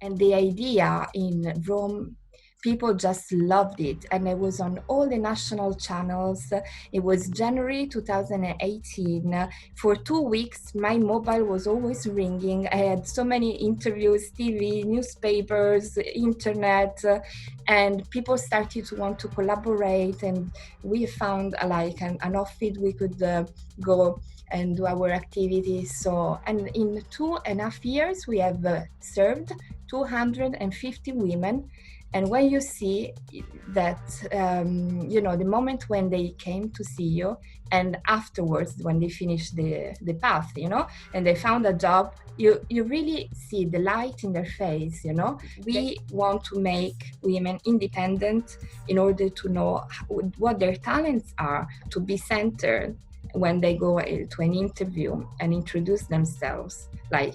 And the idea in Rome, people just loved it. And it was on all the national channels. It was January 2018. For 2 weeks, my mobile was always ringing. I had so many interviews, TV, newspapers, internet, and people started to want to collaborate. And we found an outfit we could go and do our activities. So, and in 2.5 years, we have served 250 women. And when you see that, the moment when they came to see you, and afterwards when they finished the path, and they found a job, you really see the light in their face. We want to make women independent in order to know what their talents are, to be centered when they go to an interview and introduce themselves. I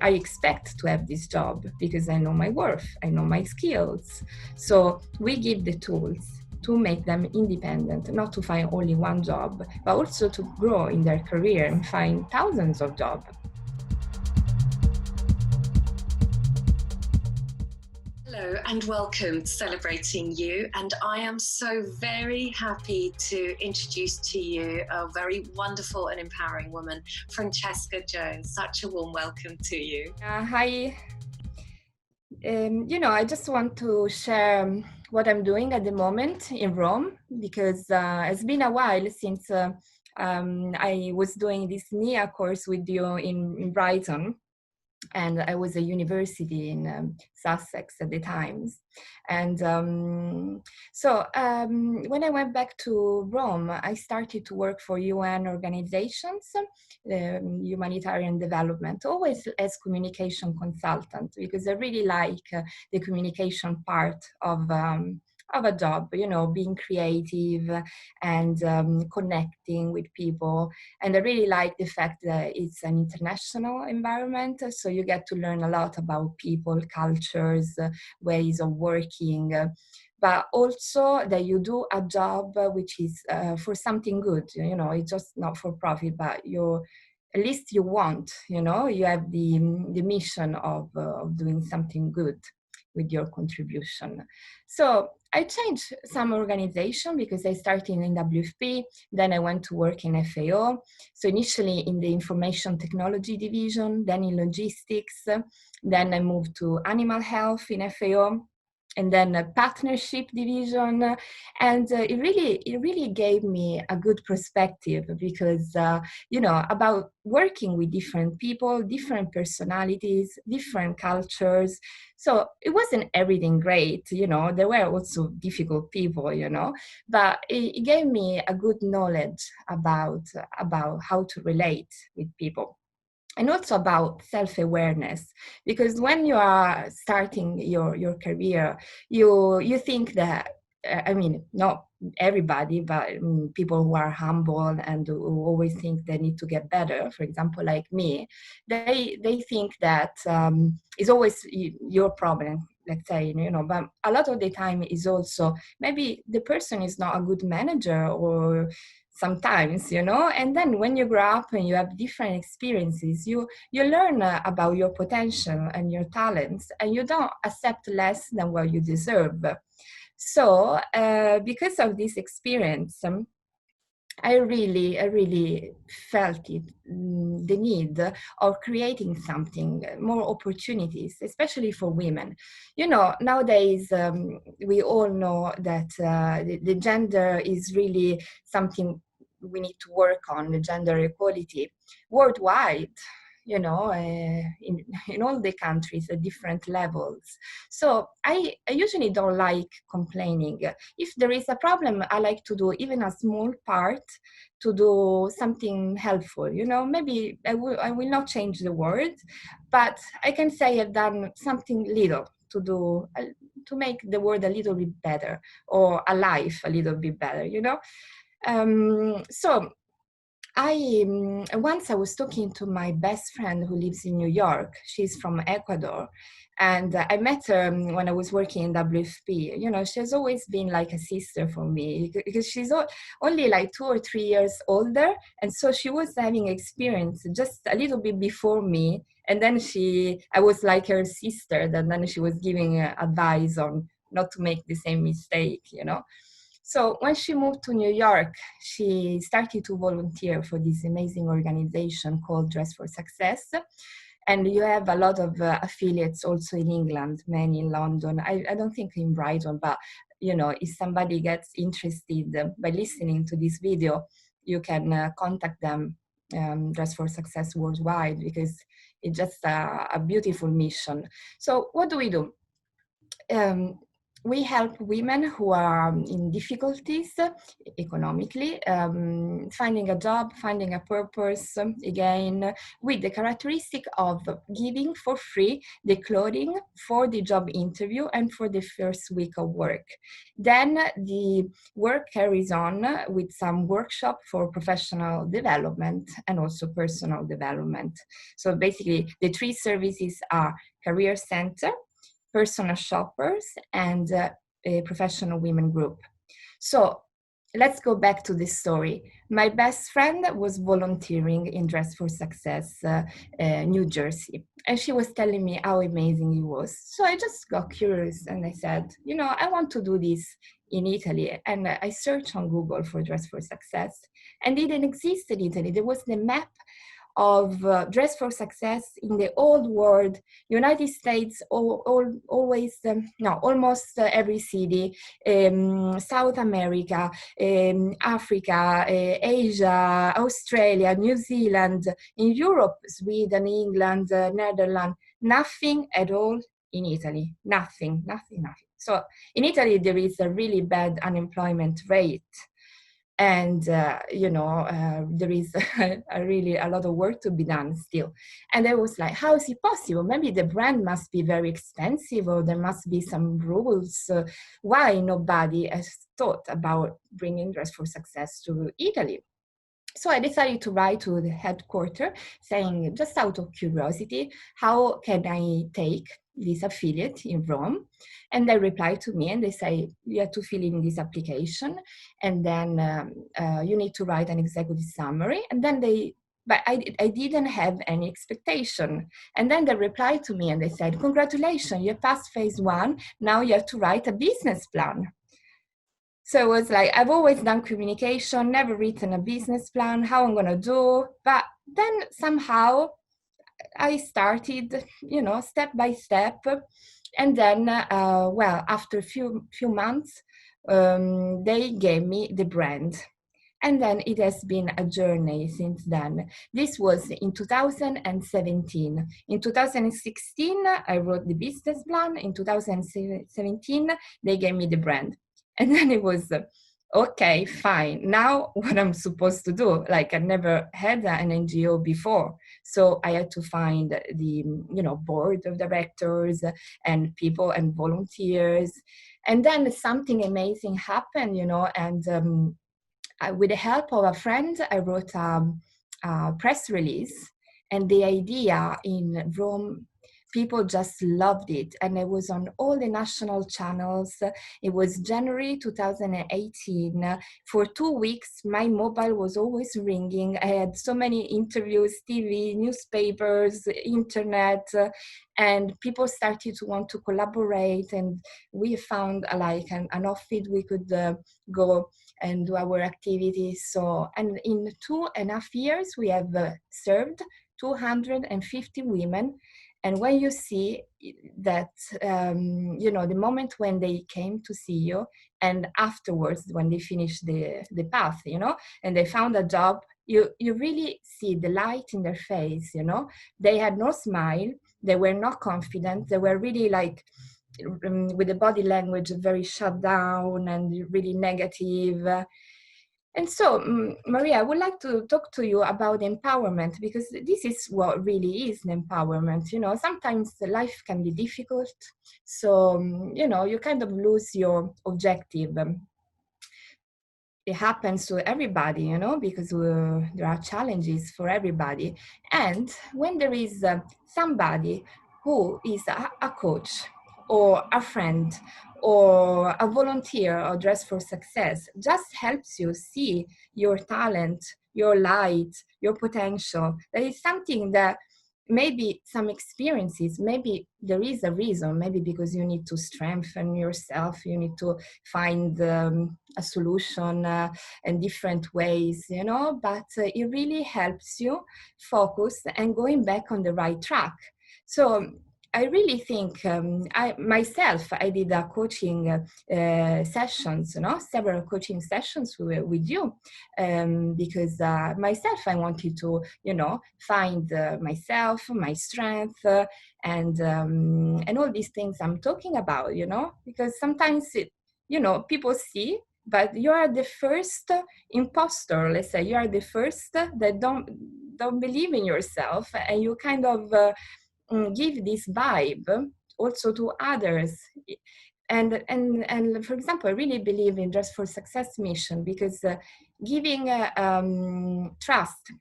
expect to have this job because I know my worth, I know my skills. So we give the tools to make them independent, not to find only one job, but also to grow in their career and find thousands of jobs. Hello and welcome to Celebrating You, and I am so very happy to introduce to you a very wonderful and empowering woman, Francesca Jones. Such a warm welcome to you. Hi. I just want to share what I'm doing at the moment in Rome, because it's been a while since I was doing this NIA course with you in Brighton. And I was at university in Sussex at the time. And when I went back to Rome, I started to work for UN organizations, humanitarian development, always as communication consultant, because I really like the communication part of a job, being creative and connecting with people. And I really like the fact that it's an international environment, so you get to learn a lot about people, cultures, ways of working, but also that you do a job which is for something good. It's just not for profit, but at least you want, you have the mission of doing something good with your contribution. So I changed some organization because I started in WFP, then I went to work in FAO. So initially in the information technology division, then in logistics, then I moved to animal health in FAO, and then a partnership division. And it really gave me a good perspective because, about working with different people, different personalities, different cultures. So it wasn't everything great, there were also difficult people, but it gave me a good knowledge about how to relate with people. And also about self-awareness, because when you are starting your career, you think that, not everybody, but people who are humble and who always think they need to get better, for example, like me, they think that it's always your problem, let's say, but a lot of the time is also maybe the person is not a good manager, or sometimes, and then when you grow up and you have different experiences, you learn about your potential and your talents, and you don't accept less than what you deserve. So because of this experience, I really felt the need of creating something, more opportunities, especially for women. Nowadays, we all know that the gender is really something we need to work on, the gender equality worldwide, in all the countries at different levels. So I usually don't like complaining. If there is a problem, I like to do even a small part to do something helpful. Maybe I will not change the world, but I can say I've done something little to make the world a little bit better, or a life a little bit better, So Once I was talking to my best friend who lives in New York. She's from Ecuador, and I met her when I was working in WFP. You know, she's always been like a sister for me because she's only like 2 or 3 years older, and so she was having experience just a little bit before me. And then I was like her sister, and then she was giving advice on not to make the same mistake, you know. So when she moved to New York, she started to volunteer for this amazing organization called Dress for Success. And you have a lot of affiliates also in England, many in London. I don't think in Brighton, but you know, if somebody gets interested by listening to this video, you can contact them, Dress for Success Worldwide, because it's just a beautiful mission. So what do we do? We help women who are in difficulties economically, finding a job, finding a purpose, again, with the characteristic of giving for free the clothing for the job interview and for the first week of work. Then the work carries on with some workshop for professional development and also personal development. So basically, the three services are Career Center, personal shoppers, and a professional women group. So let's go back to this story. My best friend was volunteering in Dress for Success, New Jersey, and she was telling me how amazing it was. So I just got curious and I said, you know, I want to do this in Italy. And I searched on Google for Dress for Success, and it didn't exist in Italy. There was the map of Dress for Success in the old world, United States, always, almost every city, South America, Africa, Asia, Australia, New Zealand, in Europe, Sweden, England, Netherlands, nothing at all in Italy, nothing. So in Italy, there is a really bad unemployment rate. And there is a lot of work to be done still. And I was like, how is it possible? Maybe the brand must be very expensive, or there must be some rules. Why nobody has thought about bringing Dress for Success to Italy? So I decided to write to the headquarters saying, just out of curiosity, how can I take this affiliate in Rome? And they replied to me and they say, you have to fill in this application, and then you need to write an executive summary. And then but I didn't have any expectation. And then they replied to me and they said, congratulations, you passed phase 1. Now you have to write a business plan. So it was like, I've always done communication, never written a business plan, how I'm going to do. But then somehow I started, step by step. And then, after a few months, they gave me the brand. And then it has been a journey since then. This was in 2017. In 2016, I wrote the business plan. In 2017, they gave me the brand. And then it was, okay, fine. Now what I'm supposed to do? Like, I never had an NGO before. So I had to find the, board of directors and people and volunteers. And then something amazing happened, and with the help of a friend, I wrote a press release, and the idea in Rome, people just loved it. And it was on all the national channels. It was January 2018. For 2 weeks, my mobile was always ringing. I had so many interviews, TV, newspapers, internet, and people started to want to collaborate. And we found an outfit we could go and do our activities. So, and in 2.5 years, we have served 250 women. And when you see that, the moment when they came to see you, and afterwards when they finished the path, and they found a job, you really see the light in their face, They had no smile, they were not confident, they were really like, with the body language very shut down and really negative. And so, Maria, I would like to talk to you about empowerment, because this is what really is an empowerment. Sometimes life can be difficult. So, you kind of lose your objective. it happens to everybody, you know, because there are challenges for everybody. And when there is somebody who is a coach or a friend or a volunteer or Dress for Success, just helps you see your talent, your light, your potential. That is something that maybe some experiences, maybe there is a reason, maybe because you need to strengthen yourself, you need to find a solution in different ways, you know, but it really helps you focus and going back on the right track. So I really think I did a coaching sessions, you know, several coaching sessions with you, because myself, I wanted to, you know, find myself, my strength, and all these things I'm talking about, you know, because sometimes you know, people see, but you are the first imposter. Let's say you are the first that don't believe in yourself, and you kind of give this vibe also to others. And for example, I really believe in Dress for Success mission, because giving trust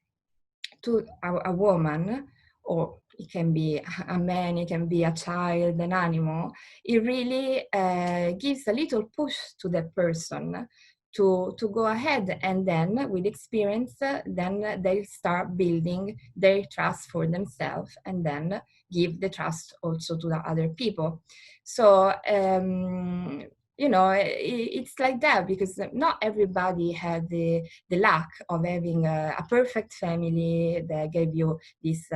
to a woman, or it can be a man, it can be a child, an animal, it really gives a little push to that person to go ahead, and then with experience, then they start building their trust for themselves, and then give the trust also to the other people. So you know, it's like that, because not everybody had the luck of having a perfect family that gave you this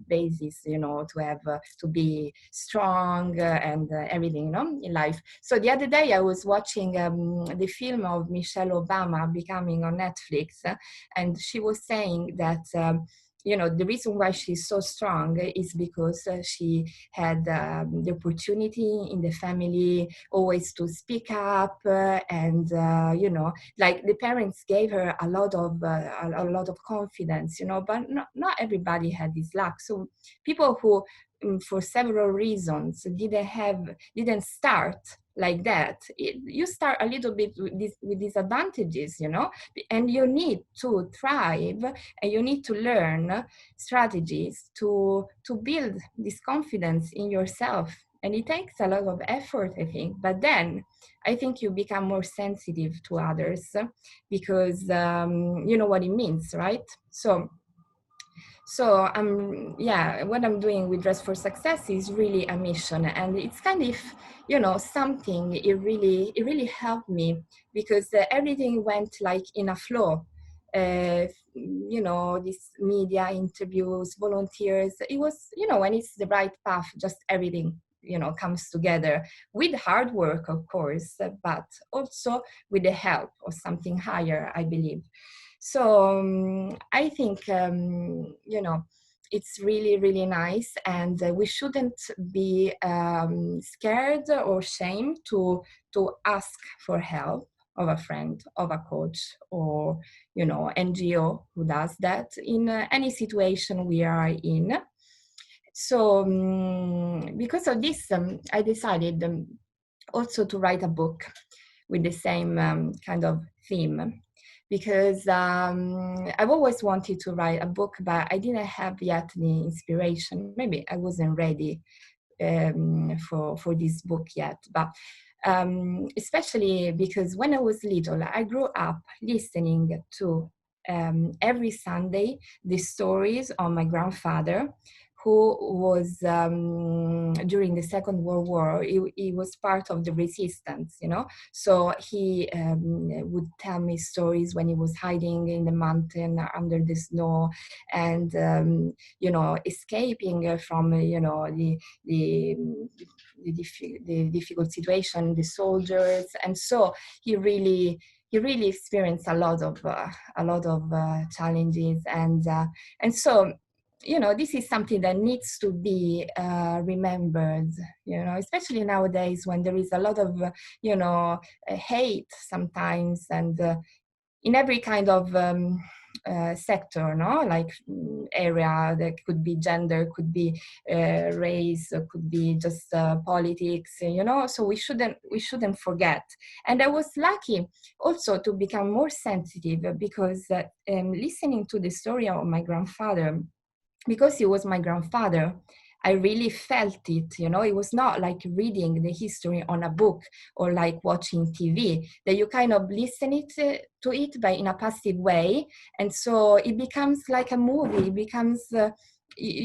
basis, you know, to have to be strong and everything, you know, in life. So the other day I was watching the film of Michelle Obama, Becoming, on Netflix, and she was saying that you know, the reason why she's so strong is because she had the opportunity in the family always to speak up, and you know, like the parents gave her a lot of confidence, you know, but not everybody had this luck. So people who for several reasons didn't start like that, you start a little bit with disadvantages, you know, and you need to thrive, and you need to learn strategies to build this confidence in yourself. And it takes a lot of effort, I think, but then I think you become more sensitive to others, because you know what it means, right? So yeah, what I'm doing with Dress for Success is really a mission, and it's kind of, you know, something. It really helped me, because everything went like in a flow. You know, these media interviews, volunteers. It was, you know, when it's the right path, just everything, you know, comes together with hard work, of course, but also with the help of something higher, I believe. So I think, you know, it's really, really nice, and we shouldn't be scared or ashamed to ask for help of a friend, of a coach, or, you know, NGO who does that in any situation we are in. So because of this, I decided also to write a book with the same kind of theme, because I've always wanted to write a book, but I didn't have yet the inspiration. Maybe I wasn't ready for this book yet. But especially because when I was little, I grew up listening to every Sunday the stories of my grandfather, who was during the Second World War. He was part of the resistance, you know. So he would tell me stories when he was hiding in the mountain under the snow, and you know, escaping from you know the difficult situation, the soldiers. And so he really experienced a lot of challenges, and so, you know, this is something that needs to be remembered, you know, especially nowadays when there is a lot of, you know, hate sometimes, and in every kind of sector, no, like area that could be gender, could be race, could be just politics, you know. So we shouldn't forget. And I was lucky also to become more sensitive because listening to the story of my grandfather, because he was my grandfather, I really felt it, you know. It was not like reading the history on a book or like watching TV, that you kind of listen to it by in a passive way. And so it becomes like a movie, it becomes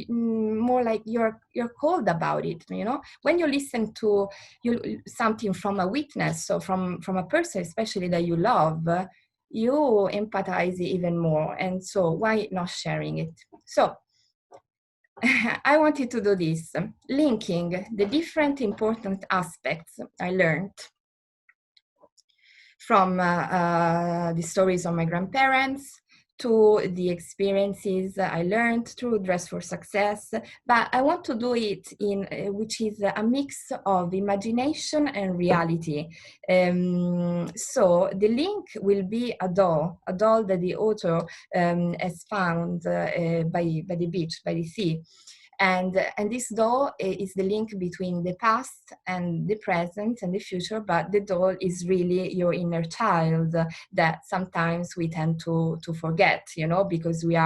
more like you're cold about it, you know. When you listen to something from a witness, so from a person, especially that you love, you empathize even more. And so why not sharing it? So I wanted to do this, linking the different important aspects I learned from the stories of my grandparents to the experiences I learned through Dress for Success. But I want to do it in which is a mix of imagination and reality. So the link will be a doll that the author has found by the beach, by the sea. And this doll is the link between the past and the present and the future, but the doll is really your inner child that sometimes we tend to forget, you know, because we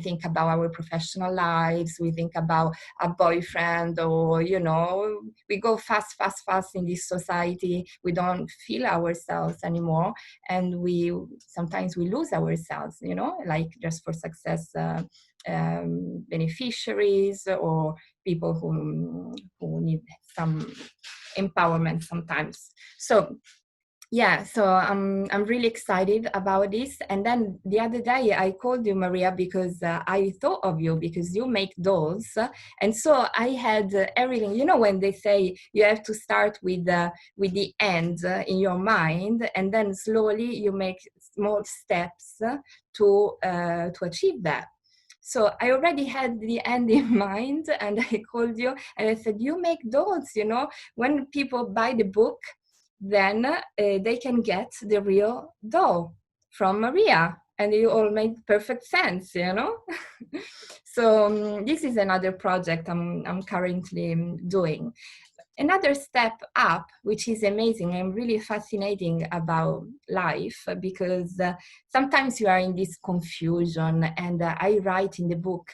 think about our professional lives, we think about a boyfriend, or, you know, we go fast in this society, we don't feel ourselves anymore, and sometimes we lose ourselves, you know, like Just for Success beneficiaries or people who need some empowerment sometimes. So yeah, so I'm really excited about this. And then the other day I called you, Maria, because I thought of you because you make dolls, and so I had everything. You know, when they say you have to start with the end in your mind, and then slowly you make small steps to achieve that. So I already had the end in mind, and I called you and I said, you make dolls, you know, when people buy the book, then they can get the real doll from Maria. And it all made perfect sense, you know? So this is another project I'm currently doing. Another step up, which is amazing and really fascinating about life, because sometimes you are in this confusion, and I write in the book,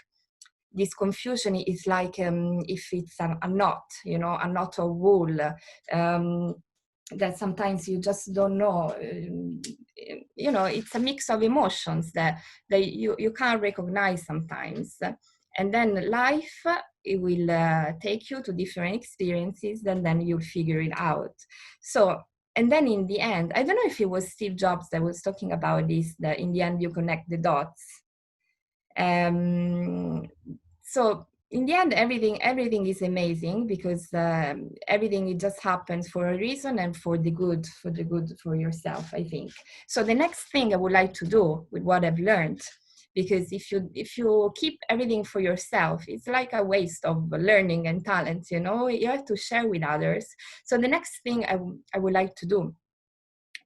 this confusion is like if it's a knot, you know, a knot of wool, that sometimes you just don't know, you know, it's a mix of emotions that you can't recognize sometimes. And then life, it will take you to different experiences, and then you'll figure it out. So, and then in the end, I don't know if it was Steve Jobs that was talking about this, that in the end you connect the dots. So in the end, everything is amazing, because everything, it just happens for a reason and for the good for yourself, I think. So the next thing I would like to do with what I've learned, because if you keep everything for yourself, it's like a waste of learning and talent, you know. You have to share with others. So the next thing I would like to do,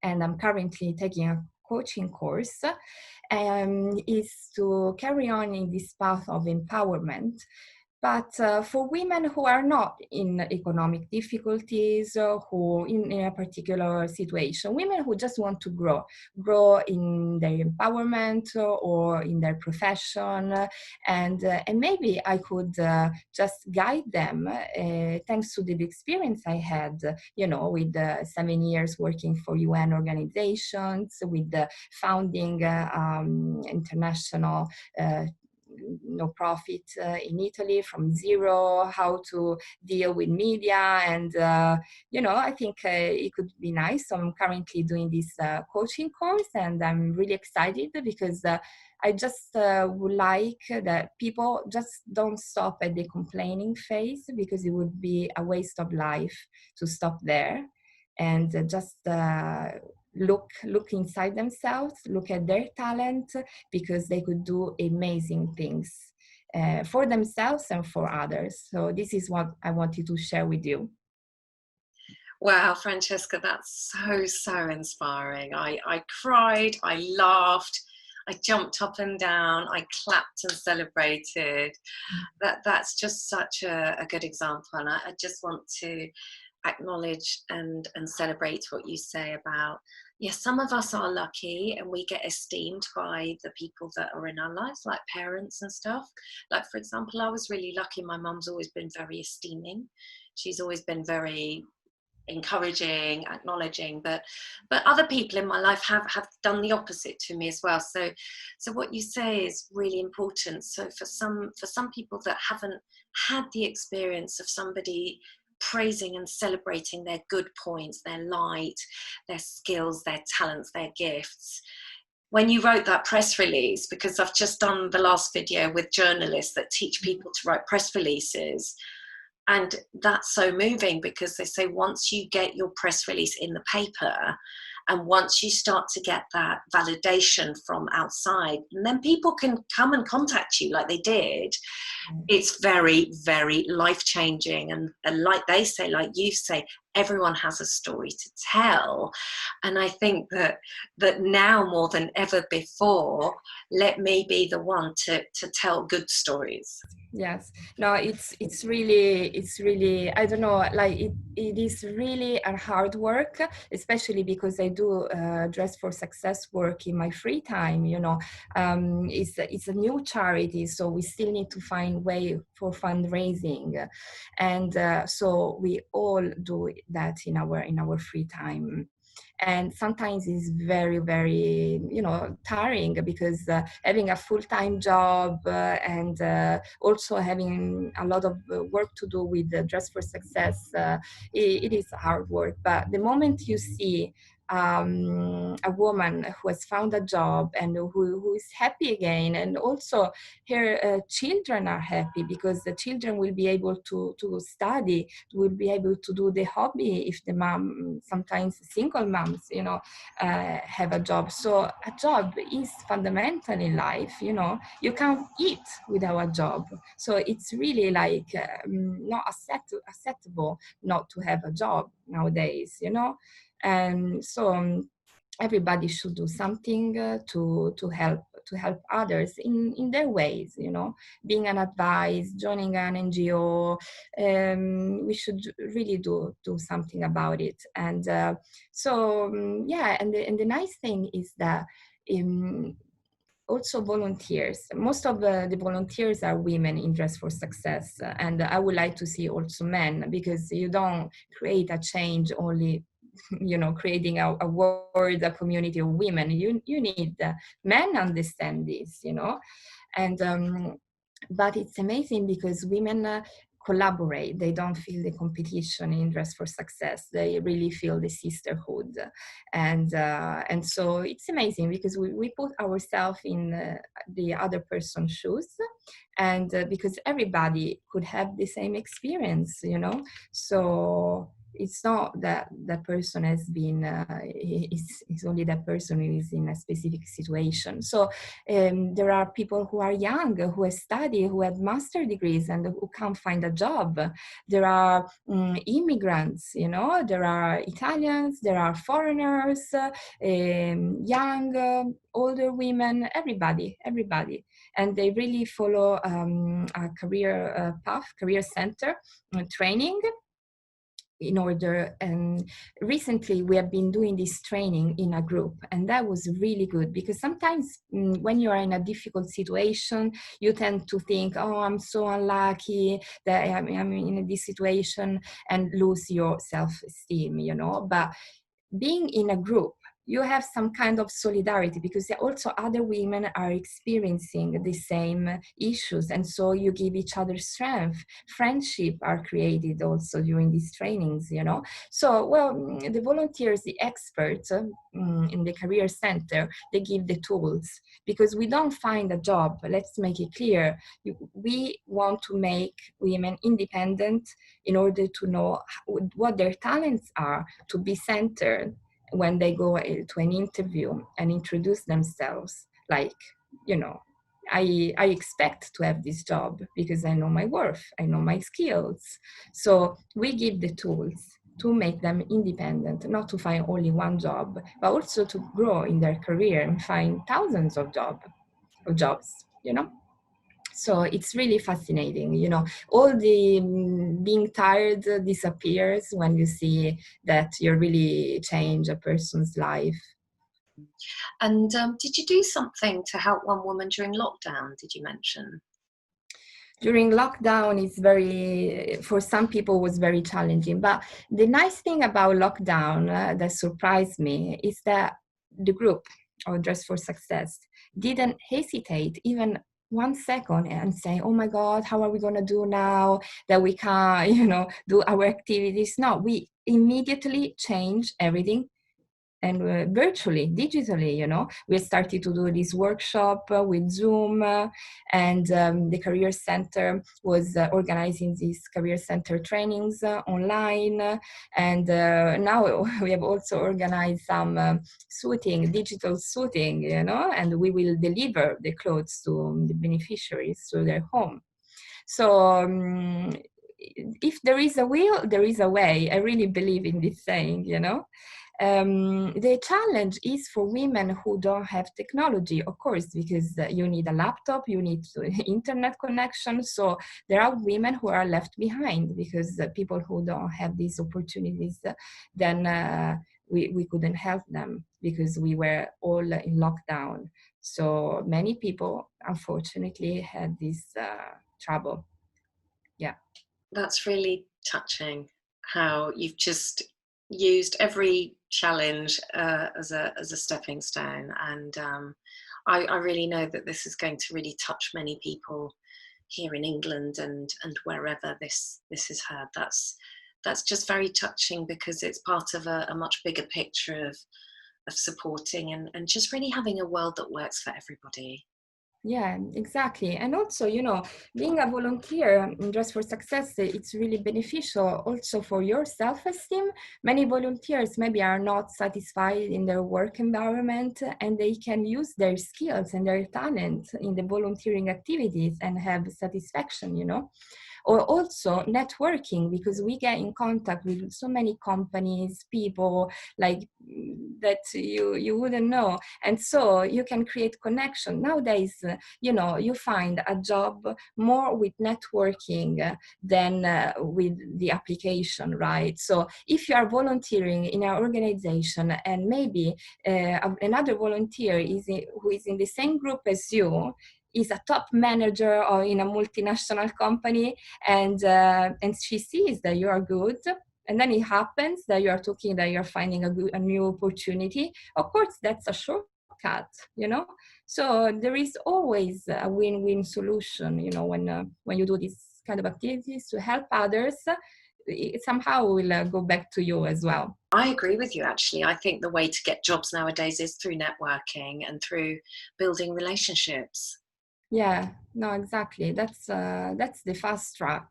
and I'm currently taking a coaching course, is to carry on in this path of empowerment, but for women who are not in economic difficulties, who in a particular situation, women who just want to grow in their empowerment or in their profession, and maybe I could just guide them, thanks to the experience I had, you know, with 7 years working for UN organizations, with founding international no profit in Italy from zero, how to deal with media, and you know, I think it could be nice. So I'm currently doing this coaching course, and I'm really excited because I just would like that people just don't stop at the complaining phase, because it would be a waste of life to stop there, and just look inside themselves, look at their talent, because they could do amazing things for themselves and for others. So this is what I wanted to share with you. Wow, Francesca, that's so inspiring. I cried, I laughed, I jumped up and down, I clapped and celebrated. That's just such a good example. And I just want to acknowledge and celebrate what you say about, yes, some of us are lucky and we get esteemed by the people that are in our lives, like parents and stuff. Like, for example, I was really lucky. My mum's always been very esteeming. She's always been very encouraging, acknowledging, but other people in my life have done the opposite to me as well. So what you say is really important. So for some people that haven't had the experience of somebody praising and celebrating their good points, their light, their skills, their talents, their gifts, when you wrote that press release, because I've just done the last video with journalists that teach people to write press releases, and that's so moving, because they say once you get your press release in the paper and once you start to get that validation from outside, and then people can come and contact you like they did, it's very life-changing. And like they say, like you say, everyone has a story to tell. And I think that now more than ever before, let me be the one to tell good stories. Yes, no, it's really, I don't know, like it is really a hard work, especially because I do Dress for Success work in my free time. It's a new charity, so we still need to find way for fundraising, and so we all do that in our free time. And sometimes it's very tiring, because having a full-time job and also having a lot of work to do with Dress for Success, it is hard work. But the moment you see a woman who has found a job and who is happy again, and also her children are happy because the children will be able to study, will be able to do the hobby if the mom, sometimes single moms, have a job. So a job is fundamental in life. You can't eat without a job. So it's really like not acceptable not to have a job nowadays. And so everybody should do something to help others in their ways, being an advice, joining an NGO. We should really do something about it. And yeah, and the nice thing is that also volunteers, most of the volunteers are women in Dress for Success, and I would like to see also men, because you don't create a change only creating a world, a community of women. You need men understand this, and but it's amazing because women collaborate. They don't feel the competition in Dress for Success. They really feel the sisterhood, and so it's amazing because we put ourselves in the other person's shoes, and because everybody could have the same experience, so it's not that that person has been it's only that person who is in a specific situation. So there are people who are young, who have studied, who have master degrees and who can't find a job. There are immigrants, there are Italians, there are foreigners, young, older women, everybody, and they really follow a career path, career center training in order. And recently we have been doing this training in a group, and that was really good, because sometimes when you are in a difficult situation, you tend to think, oh, I'm so unlucky that I'm in this situation, and lose your self-esteem, but being in a group, you have some kind of solidarity, because also other women are experiencing the same issues, and so you give each other strength. Friendship are created also during these trainings, so well, the volunteers, the experts in the career center, they give the tools, because we don't find a job, let's make it clear. We want to make women independent in order to know what their talents are, to be centered when they go to an interview and introduce themselves, like, I expect to have this job because I know my worth, I know my skills. So we give the tools, to make them independent, not to find only one job, but also to grow in their career and find thousands of jobs, you know. So it's really fascinating, you know, all the being tired disappears when you see that you really change a person's life. And did you do something to help one woman during lockdown, did you mention? During lockdown, it's very, for some people was very challenging, but the nice thing about lockdown that surprised me is that the group or Dress for Success didn't hesitate even 1 second and say, oh my God, how are we going to do now that we can't, you know, do our activities? No, we immediately changed everything, and virtually, digitally, you know, we started to do this workshop with Zoom, and the Career Center was organizing these Career Center trainings online, and now we have also organized some digital suiting, you know, and we will deliver the clothes to the beneficiaries to their home. So if there is a will, there is a way. I really believe in this saying, you know. The challenge is for women who don't have technology, of course, because you need a laptop, you need internet connection. So there are women who are left behind because people who don't have these opportunities, then we couldn't help them because we were all in lockdown. So many people, unfortunately, had this trouble. Yeah. That's really touching, how you've just used every challenge as a stepping stone. And I really know that this is going to really touch many people here in England and wherever this is heard. That's just very touching, because it's part of a much bigger picture of supporting and just really having a world that works for everybody. Yeah, exactly. And also, you know, being a volunteer in Dress for Success, it's really beneficial also for your self-esteem. Many volunteers maybe are not satisfied in their work environment, and they can use their skills and their talent in the volunteering activities and have satisfaction, you know. Or also networking, because we get in contact with so many companies, people like that you wouldn't know, and so you can create connection. Nowadays, you know, you find a job more with networking than with the application, right? So if you are volunteering in an organization and maybe another volunteer who is in the same group as you, is a top manager or in a multinational company, and she sees that you are good, and then it happens that you are talking, that you're finding a new opportunity, of course that's a shortcut, you know. So there is always a win-win solution, you know, when you do these kind of activities to help others, it somehow will go back to you as well. I agree with you, actually. I think the way to get jobs nowadays is through networking and through building relationships. Yeah, no, exactly. That's the fast track,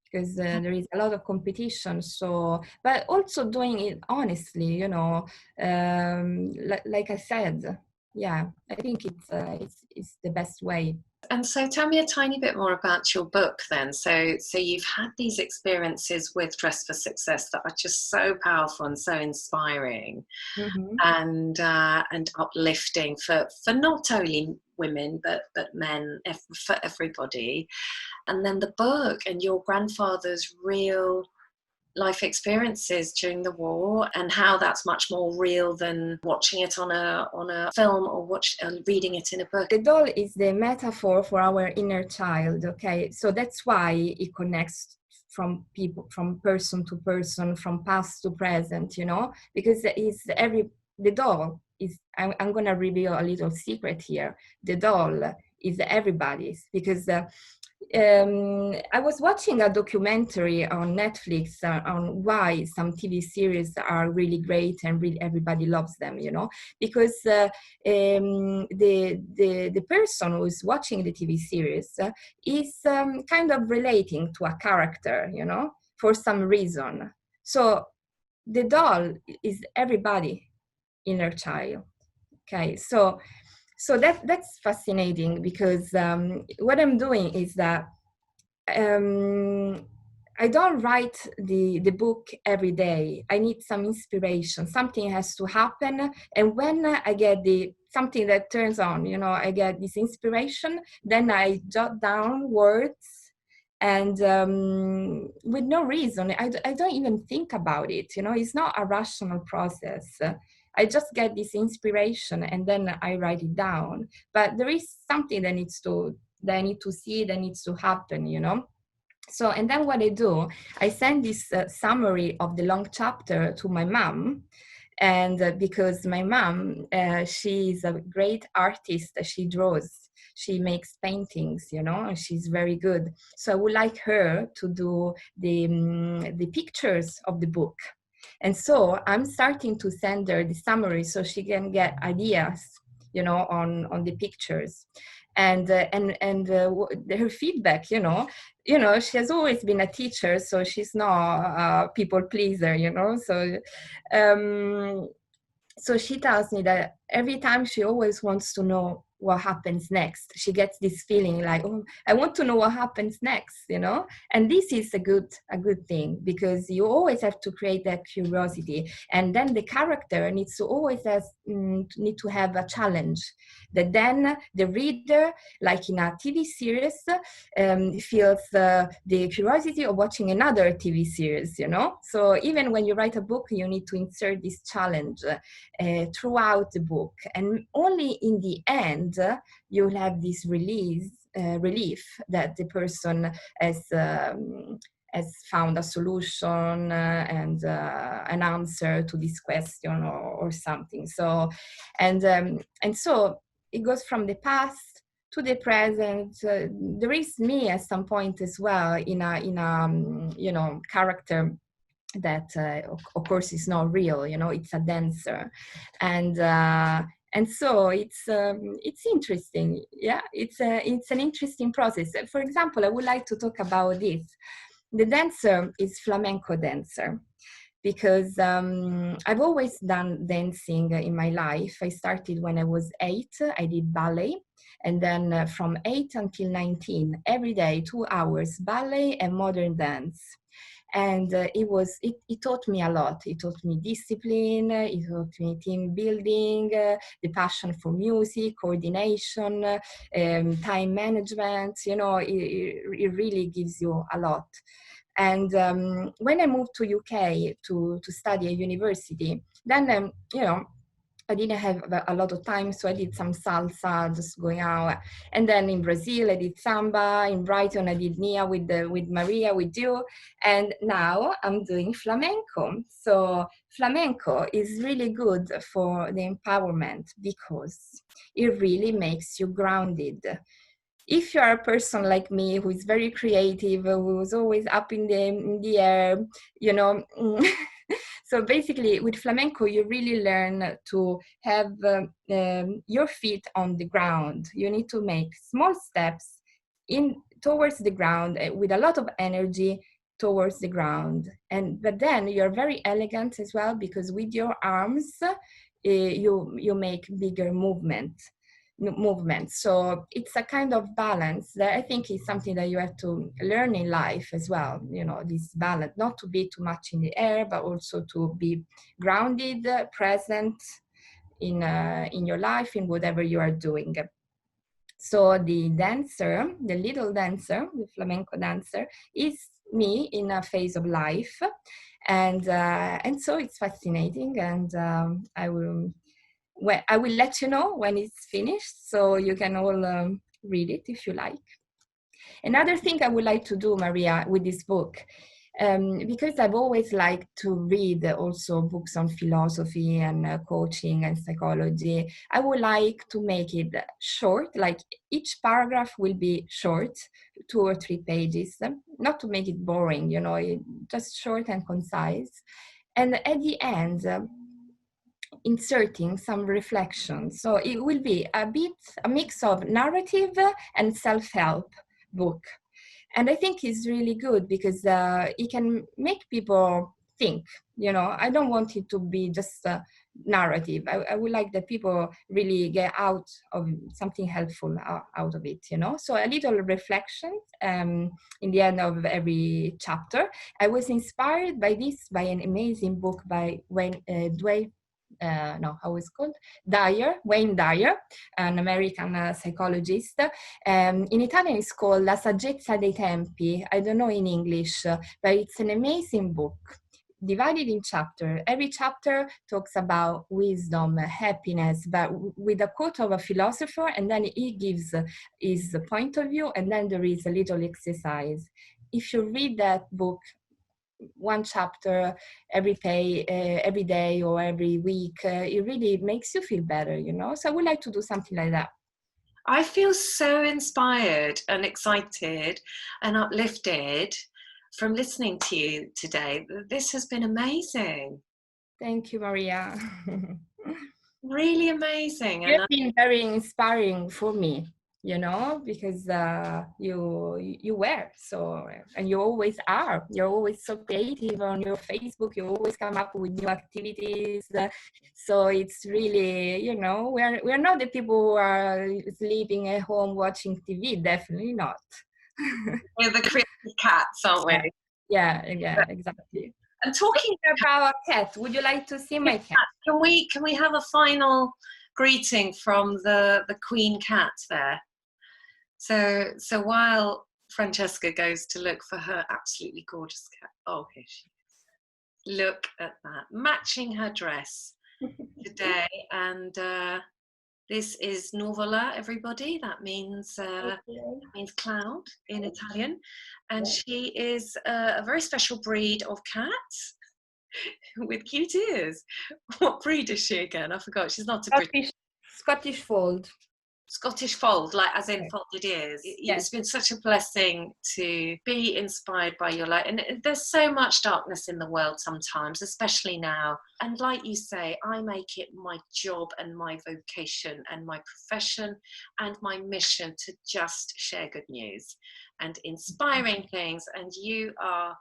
because there is a lot of competition. So, but also doing it honestly, you know, like I said, yeah, I think it's the best way. And so tell me a tiny bit more about your book then. So you've had these experiences with Dress for Success that are just so powerful and so inspiring, Hmm. and uplifting for not only women but men, for everybody. And then the book and your grandfather's real life experiences during the war, and how that's much more real than watching it on a film or reading it in a book. The doll is the metaphor for our inner child. Okay, so that's why it connects from people, from person to person, from past to present, you know, because the doll is, I'm going to reveal a little secret here. The doll is everybody's, because I was watching a documentary on Netflix on why some TV series are really great and really everybody loves them, you know, because the person who's watching the TV series is kind of relating to a character, you know, for some reason. So the doll is everybody inner child. Okay, so that's fascinating, because what I'm doing is that um, I don't write the book every day. I need some inspiration. Something has to happen. And when I get something that turns on, I get this inspiration, then I jot down words, and with no reason. I don't even think about it. It's not a rational process. I just get this inspiration and then I write it down. But there is something that I need to see, that needs to happen. So, and then what I do, I send this summary of the long chapter to my mom. And because my mom, she is a great artist, she draws, she makes paintings, and she's very good. So I would like her to do the pictures of the book. And so I'm starting to send her the summary so she can get ideas, on the pictures. And her feedback, she has always been a teacher, so she's not a people pleaser, um, so she tells me that every time she always wants to know what happens next. She gets this feeling like, oh, I want to know what happens next, And this is a good thing, because you always have to create that curiosity. And then the character needs to always need to have a challenge, that then the reader, like in a TV series, feels the curiosity of watching another TV series, So even when you write a book, you need to insert this challenge throughout the book, and only in the end you'll have this relief that the person has found a solution and an answer to this question or something. So and so it goes from the past to the present. There is me at some point as well in a character that of course is not real, it's a dancer. And so it's interesting. Yeah, it's an interesting process. For example, I would like to talk about this. The dancer is flamenco dancer, because I've always done dancing in my life. I started when I was 8. I did ballet, and then from 8 until 19, every day 2 hours ballet and modern dance. And it taught me a lot. It taught me discipline, it taught me team building, the passion for music, coordination, time management. It really gives you a lot. And when I moved to UK to study at university, then I didn't have a lot of time, so I did some salsa, just going out. And then in Brazil, I did samba. In Brighton, I did Nia with Maria, with you. And now I'm doing flamenco. So flamenco is really good for the empowerment, because it really makes you grounded. If you are a person like me who is very creative, who's always up in the air, so basically with flamenco, you really learn to have your feet on the ground. You need to make small steps towards the ground with a lot of energy towards the ground. But then you're very elegant as well, because with your arms, you make bigger movements. So it's a kind of balance that I think is something that you have to learn in life as well. This balance, not to be too much in the air, but also to be grounded, present in your life, in whatever you are doing. So the little dancer, the flamenco dancer, is me in a phase of life, and so it's fascinating, and I will let you know when it's finished, so you can all read it if you like. Another thing I would like to do, Maria, with this book, because I've always liked to read also books on philosophy and coaching and psychology, I would like to make it short, like each paragraph will be short, 2 or 3 pages, not to make it boring, just short and concise. And at the end, inserting some reflections. So it will be a mix of narrative and self-help book. And I think it's really good because it can make people think. I don't want it to be just a narrative. I would like that people really get out of something helpful out of it, So a little reflection in the end of every chapter. I was inspired by an amazing book by Wayne Dyer, an American psychologist. In Italian it's called La saggezza dei tempi. I don't know in English, but it's an amazing book, divided in chapters. Every chapter talks about wisdom, happiness, but with a quote of a philosopher, and then he gives his point of view, and then there is a little exercise. If you read that book, one chapter every day or every week, it really makes you feel better, So I would like to do something like that. I feel so inspired and excited and uplifted from listening to you today. This has been amazing. Thank you, Maria. Really amazing. You've been very inspiring for me, because you were so, and you always are. You're always so creative on your Facebook. You always come up with new activities. So it's really, we're not the people who are sleeping at home watching TV. Definitely not. We're the creative cats, aren't we? Yeah, exactly. And talking about a cat, would you like to see my cat? Can we have a final greeting from the Queen cat there? So while Francesca goes to look for her absolutely gorgeous cat, oh, here she is. Look at that, matching her dress today. And this is Nuvola, everybody. That means cloud in Italian. And she is a very special breed of cat with cute ears. What breed is she again? I forgot. She's not a British. Scottish Fold. Scottish Fold, like as in folded ears. It's been such a blessing to be inspired by your light. And there's so much darkness in the world sometimes, especially now. And like you say, I make it my job and my vocation and my profession and my mission to just share good news and inspiring things. And you are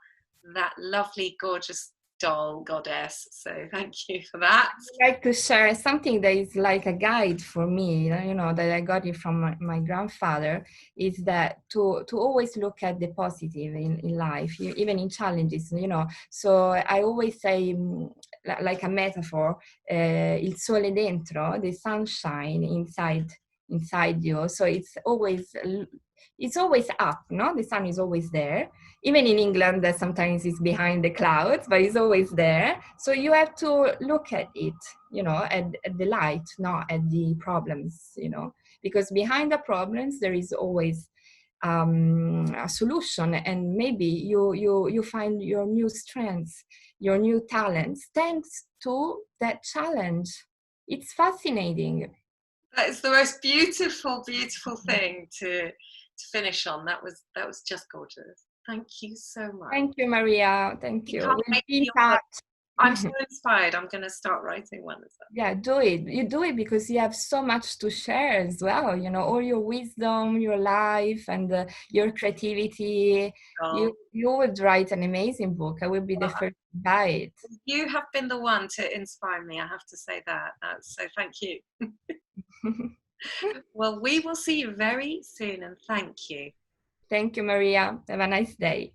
that lovely, gorgeous doll goddess, so thank you for that. I'd like to share something that is like a guide for me, that I got it from my grandfather, is that to always look at the positive in life, even in challenges, So I always say, like a metaphor, il sole dentro, the sunshine inside you. So it's always up, no? The sun is always there. Even in England, that sometimes it's behind the clouds, but it's always there. So you have to look at it, at the light, not at the problems, because behind the problems, there is always a solution, and maybe you find your new strengths, your new talents, thanks to that challenge. It's fascinating. That is the most beautiful, beautiful thing to finish on. That was just gorgeous. Thank you so much. Thank you, Maria. Thank you. We'll be in touch. I'm so inspired. I'm going to start writing one as well. Yeah, do it. You do it because you have so much to share as well. All your wisdom, your life, and your creativity. You would write an amazing book. I will be the first to buy it. You have been the one to inspire me. I have to say that. So thank you. Well, we will see you very soon, and thank you. Thank you, Maria. Have a nice day.